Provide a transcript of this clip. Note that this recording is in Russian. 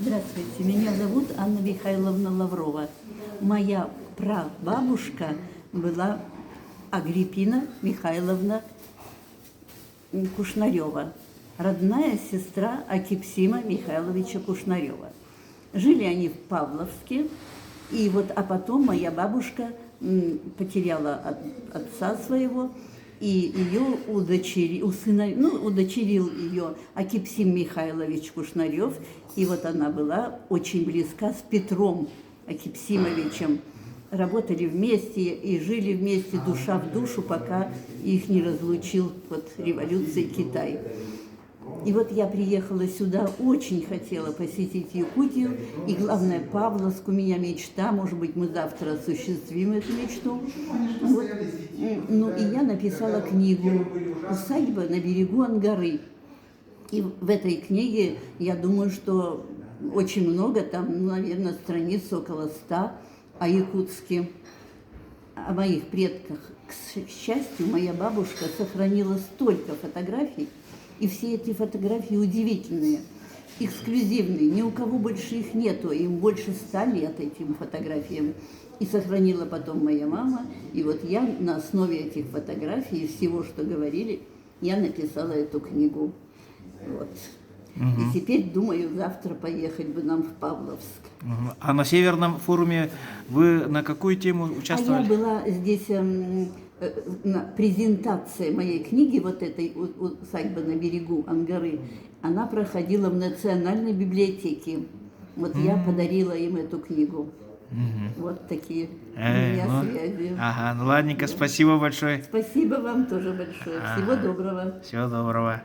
Здравствуйте, меня зовут Анна Михайловна Лаврова. Моя прабабушка была Агриппина Михайловна Кушнарева, родная сестра Акипсима Михайловича Кушнарева. Жили они в Павловске, а потом моя бабушка потеряла отца своего, и ее удочерил ее Акипсим Михайлович Кушнарев, и вот она была очень близка с Петром Акипсимовичем. Работали вместе и жили вместе душа в душу, пока их не разлучил революция Китай. И вот я приехала сюда, очень хотела посетить Якутию, и главное, Павловск, у меня мечта, может быть, мы завтра осуществим эту мечту. И я написала книгу «Усадьба на берегу Ангары». И в этой книге, я думаю, что очень много, там, наверное, страниц около 100 о Якутске, о моих предках. К счастью, моя бабушка сохранила столько фотографий, и все эти фотографии удивительные, эксклюзивные, ни у кого больше их нету, им больше 100 лет этим фотографиям. И сохранила потом моя мама, и вот я на основе этих фотографий и всего, что говорили, я написала эту книгу. Вот. И теперь думаю завтра поехать бы нам в Павловск. А на Северном форуме вы на какую тему участвовали? А я была здесь на презентации моей книги, вот этой «Усадьба на берегу Ангары», она проходила в Национальной библиотеке. Вот я подарила им эту книгу. Вот такие у меня связи. Ага, ну ладненько, спасибо большое. Спасибо вам тоже большое. Всего доброго. Всего доброго.